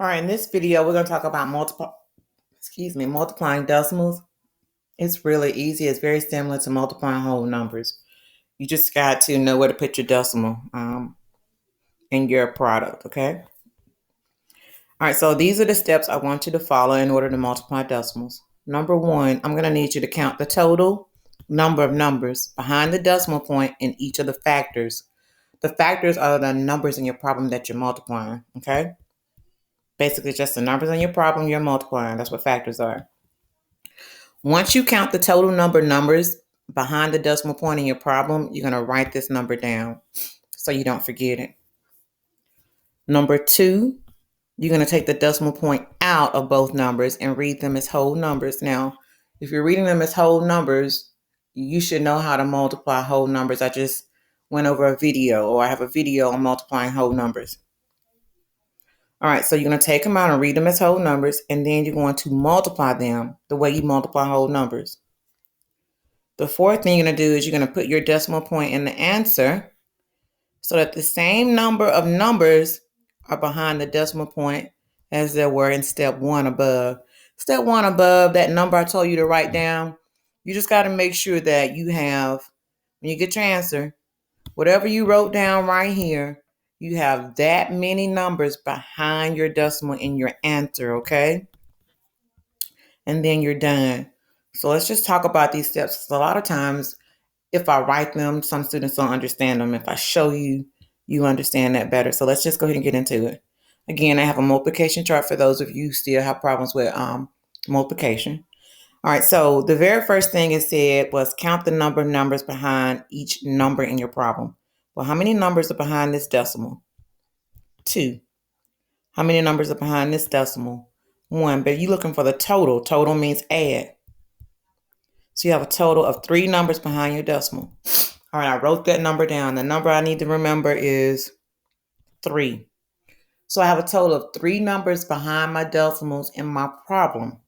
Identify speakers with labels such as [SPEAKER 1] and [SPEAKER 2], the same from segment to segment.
[SPEAKER 1] All right, in this video, we're going to talk about multiplying decimals. It's really easy. It's very similar to multiplying whole numbers. You just got to know where to put your decimal in your product, okay? All right, so these are the steps I want you to follow in order to multiply decimals. Number one, I'm going to need you to count the total number of numbers behind the decimal point in each of the factors. The factors are the numbers in your problem that you're multiplying, okay? Basically, just the numbers in your problem you're multiplying. That's what factors are. Once you count the total number of numbers behind the decimal point in your problem, you're going to write this number down so you don't forget it. Number two, you're going to take the decimal point out of both numbers and read them as whole numbers. Now, if you're reading them as whole numbers, you should know how to multiply whole numbers. I just went over a video, or I have a video on multiplying whole numbers. All right, so you're going to take them out and read them as whole numbers, and then you're going to multiply them the way you multiply whole numbers. The fourth thing you're going to do is you're going to put your decimal point in the answer so that the same number of numbers are behind the decimal point as there were in step one above. Step one above, that number I told you to write down, you just got to make sure that you have, when you get your answer, whatever you wrote down right here, you have that many numbers behind your decimal in your answer, okay? And then you're done. So let's just talk about these steps. A lot of times, if I write them, some students don't understand them. If I show you, you understand that better. So let's just go ahead and get into it. Again, I have a multiplication chart for those of you who still have problems with multiplication. All right, so the very first thing it said was count the number of numbers behind each number in your problem. Well, how many numbers are behind this decimal? 2. How many numbers are behind this decimal? 1. But you're looking for the total. Total means add. So you have a total of 3 numbers behind your decimal. All right, I wrote that number down. The number I need to remember is 3. So I have a total of 3 numbers behind my decimals in my problem.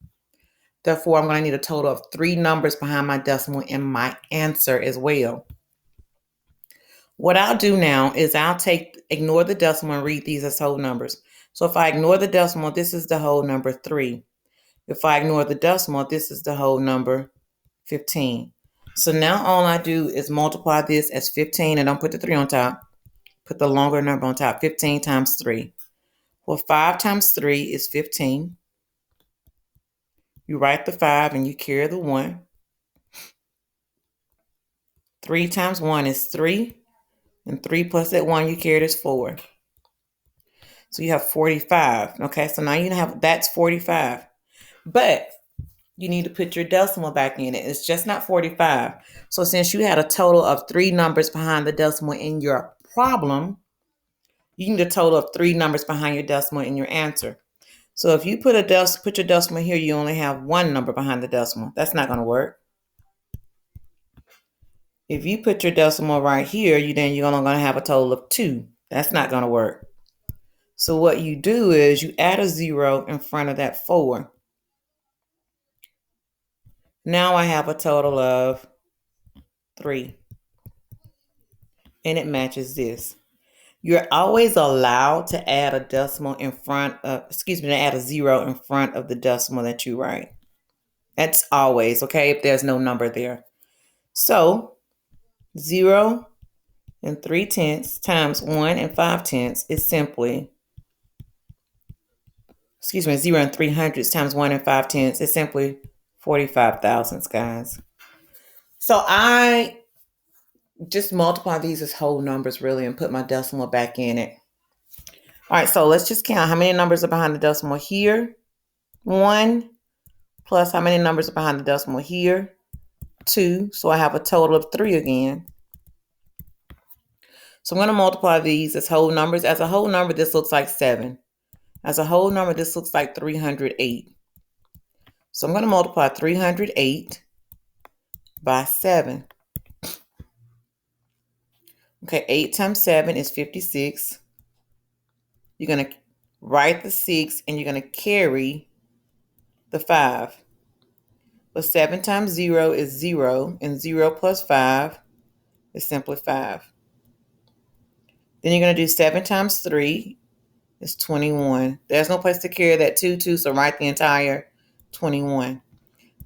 [SPEAKER 1] Therefore, I'm going to need a total of 3 numbers behind my decimal in my answer as well. What I'll do now is ignore the decimal and read these as whole numbers. So if I ignore the decimal, this is the whole number 3. If I ignore the decimal, this is the whole number 15. So now all I do is multiply this as 15 and don't put the 3 on top. Put the longer number on top, 15 times 3. Well, 5 times 3 is 15. You write the 5 and you carry the 1. 3 times 1 is 3. And 3 plus that 1 you carried is 4. So you have 45. Okay, so now that's 45. But you need to put your decimal back in it. It's just not 45. So since you had a total of 3 numbers behind the decimal in your problem, you need a total of 3 numbers behind your decimal in your answer. So if you put your decimal here, you only have 1 number behind the decimal. That's not going to work. If you put your decimal right here, you're only going to have a total of 2. That's not going to work. So what you do is you add a 0 in front of that 4. Now I have a total of 3. And it matches this. You're always allowed to add a decimal in front of, add a 0 in front of the decimal that you write. That's always, okay, if there's no number there. So 0 and 3/10 times 1 and 5/10 is simply, 0 and 300 times 1 and 5/10 is simply 45 thousandths, guys. So I just multiply these as whole numbers, really, and put my decimal back in it. All right, so let's just count how many numbers are behind the decimal here. 1 plus how many numbers are behind the decimal here. 2. So I have a total of 3 again. So I'm going to multiply these as whole numbers. As a whole number, this looks like 7. As a whole number, this looks like 308. So I'm going to multiply 308 by 7. Okay, 8 times 7 is 56. You're going to write the 6 and you're going to carry the 5. But 7 times 0 is 0, and 0 plus 5 is simply 5. Then you're going to do 7 times 3 is 21. There's no place to carry that 2, so write the entire 21.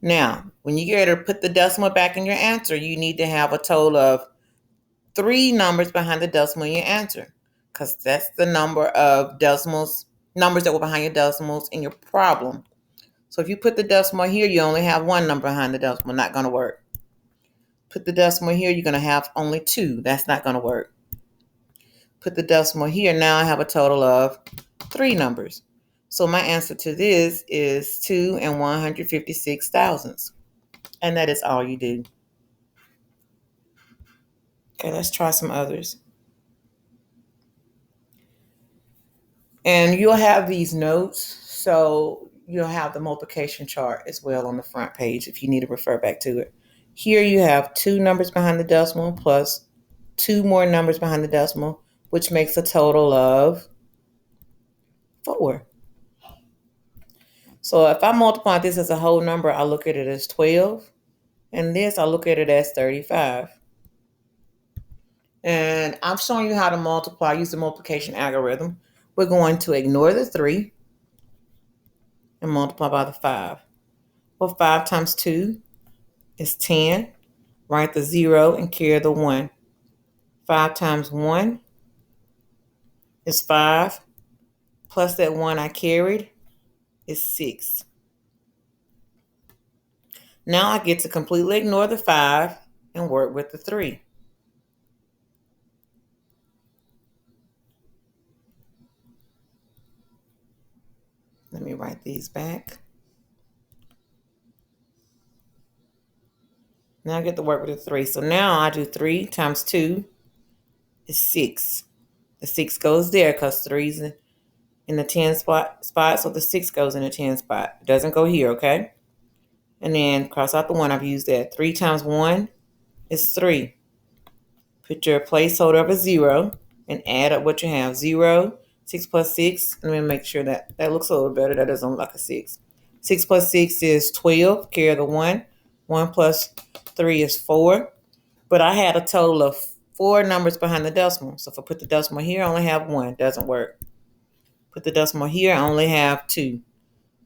[SPEAKER 1] Now, when you get ready to put the decimal back in your answer, you need to have a total of 3 numbers behind the decimal in your answer, because that's the number of numbers that were behind your decimals in your problem. So if you put the decimal here, you only have 1 number behind the decimal. Not going to work. Put the decimal here, you're going to have only 2. That's not going to work. Put the decimal here. Now I have a total of 3 numbers. So my answer to this is 2 and 156 thousandths. And that is all you do. Okay, let's try some others. And you'll have these notes, so you'll have the multiplication chart as well on the front page if you need to refer back to it. Here you have 2 numbers behind the decimal plus 2 more numbers behind the decimal, which makes a total of 4. So if I multiply this as a whole number, I look at it as 12, and this I look at it as 35. And I've shown you how to multiply, use the multiplication algorithm. We're going to ignore the 3 and multiply by the 5. Well, 5 times 2 is 10. Write the 0 and carry the 1. 5 times 1 is 5. Plus that 1 I carried is 6. Now I get to completely ignore the 5 and work with the 3. Let me write these back. Now I get to work with the 3. So now I do 3 times 2 is 6. The 6 goes there because 3's in the 10 spot, so the 6 goes in the 10 spot. It doesn't go here, okay? And then cross out the 1. I've used that. 3 times 1 is 3. Put your placeholder of a 0 and add up what you have. 0, 6 plus 6. Let me make sure that looks a little better. That doesn't look like a 6. 6 plus 6 is 12. Carry the 1. 1 plus 3 is 4. But I had a total of 4 numbers behind the decimal. So if I put the decimal here, I only have 1. Doesn't work. Put the decimal here, I only have 2.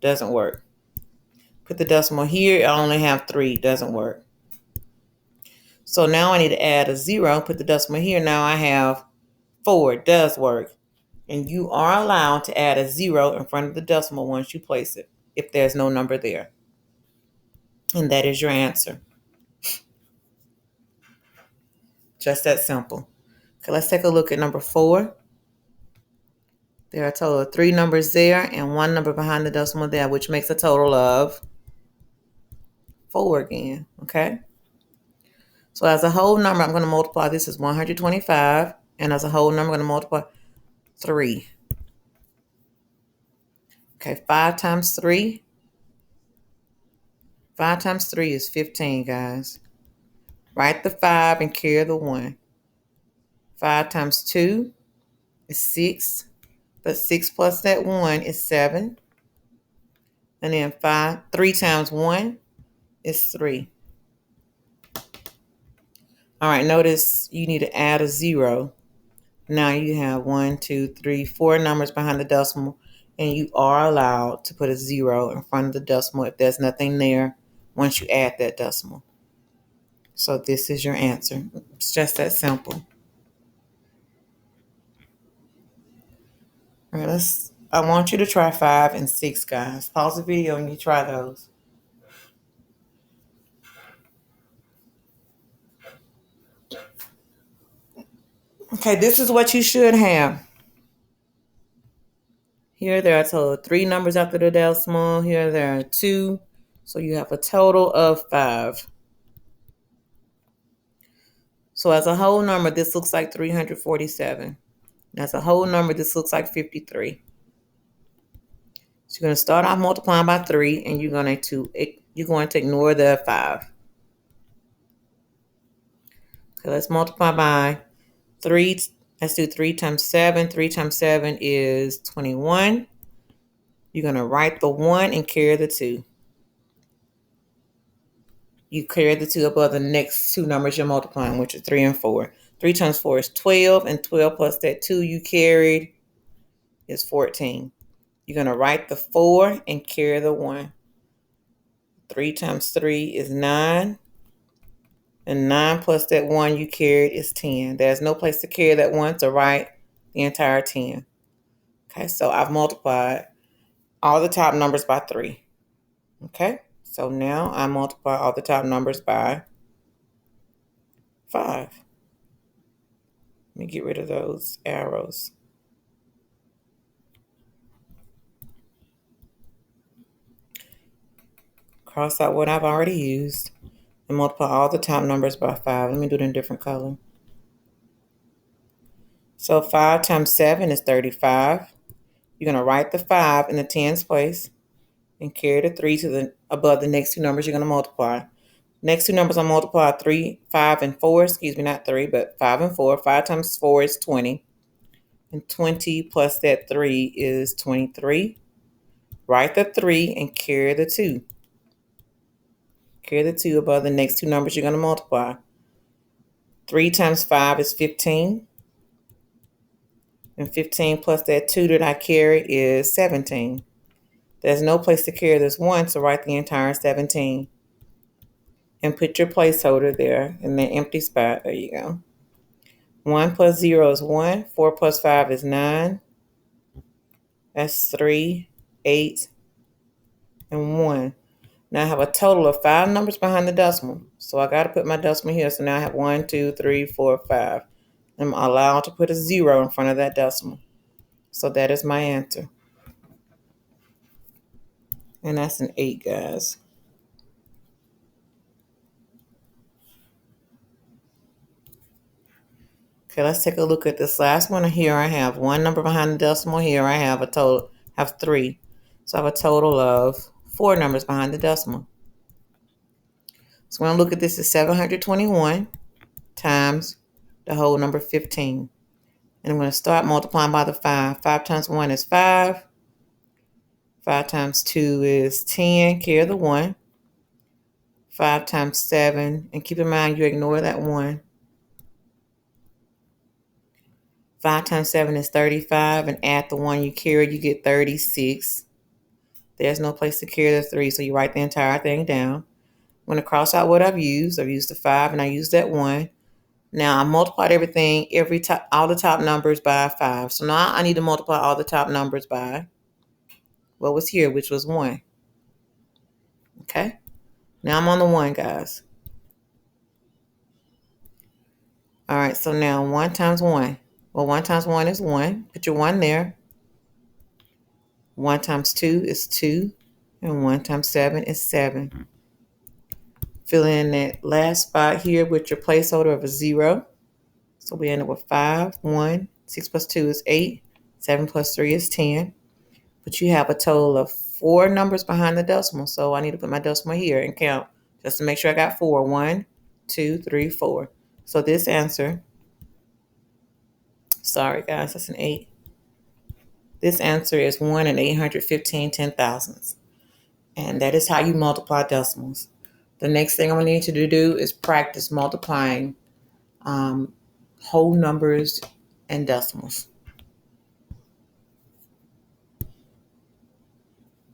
[SPEAKER 1] Doesn't work. Put the decimal here, I only have 3. Doesn't work. So now I need to add a 0. Put the decimal here. Now I have 4. It does work. And you are allowed to add a 0 in front of the decimal once you place it, if there's no number there. And that is your answer. Just that simple. Okay, let's take a look at number 4. There are a total of 3 numbers there and 1 number behind the decimal there, which makes a total of 4 again, okay? So as a whole number, I'm going to multiply this as 125, and as a whole number, I'm going to multiply 3. Okay, 5 times 3. 5 times 3 is 15, guys. Write the 5 and carry the 1. 5 times 2 is 6, but 6 plus that 1 is 7. And then 3 times 1 is 3. All right, notice you need to add a 0. Now you have 1, 2, 3, 4 numbers behind the decimal, and you are allowed to put a 0 in front of the decimal if there's nothing there once you add that decimal. So this is your answer. It's just that simple. All right, I want you to try 5 and 6, guys. Pause the video and you try those. Okay, this is what you should have. Here there are a total of 3 numbers after the decimal. Here there are 2. So you have a total of 5. So as a whole number, this looks like 347. As a whole number, this looks like 53. So you're going to start off multiplying by 3, and you're going to ignore the 5. Okay, let's multiply by 3. Let's do 3 times 7. 3 times 7 is 21. You're going to write the 1 and carry the 2. You carry the 2 above the next 2 numbers you're multiplying, which are 3 and 4. 3 times 4 is 12, and 12 plus that 2 you carried is 14. You're going to write the 4 and carry the 1. 3 times 3 is 9. And 9 plus that 1 you carried is 10. There's no place to carry that 1, so write the entire 10. Okay, so I've multiplied all the top numbers by 3. Okay, so now I multiply all the top numbers by 5. Let me get rid of those arrows. Cross out what I've already used and multiply all the top numbers by 5. Let me do it in a different color. So 5 times 7 is 35. You're going to write the 5 in the tens place and carry the 3 to the above the next two numbers you're going to multiply. Next two numbers I multiply 3, 5, and 4. Excuse me, not 3, but 5 and 4. 5 times 4 is 20. And 20 plus that 3 is 23. Write the 3 and carry the 2. Carry the 2 above the next two numbers you're going to multiply. 3 times 5 is 15. And 15 plus that 2 that I carry is 17. There's no place to carry this 1, so write the entire 17. And put your placeholder there in the empty spot. There you go. 1 plus 0 is 1. 4 plus 5 is 9. That's 3, 8, and 1. Now I have a total of 5 numbers behind the decimal. So I got to put my decimal here. So now I have 1, 2, 3, 4, 5. I'm allowed to put a 0 in front of that decimal. So that is my answer. And that's an 8, guys. Okay, let's take a look at this last one. Here I have 1 number behind the decimal. Here I have 3. So I have a total of 4 numbers behind the decimal. So when I look at this, is 721 times the whole number 15. And I'm going to start multiplying by the 5. 5 times 1 is 5. 5 times 2 is 10. Carry the 1. 5 times 7. And keep in mind, you ignore that 1. 5 times 7 is 35. And add the 1 you carry, you get 36. There's no place to carry the 3, so you write the entire thing down. I'm going to cross out what I've used. I've used the 5 and I used that 1. Now I multiplied everything, all the top numbers by 5. So now I need to multiply all the top numbers by what was here, which was 1. Okay. Now I'm on the 1, guys. All right, so now 1 times 1. Well, 1 times 1 is 1. Put your 1 there. 1 times 2 is 2. And 1 times 7 is 7. Fill in that last spot here with your placeholder of a 0. So we end up with 5, 1. 6 plus 2 is 8. 7 plus 3 is 10. But you have a total of 4 numbers behind the decimal. So I need to put my decimal here and count just to make sure I got 4. 1, 2, 3, 4. So this answer, sorry guys, that's an 8. This answer is 1 in 815 10,000ths. And that is how you multiply decimals. The next thing I'm going to need you to do is practice multiplying whole numbers and decimals.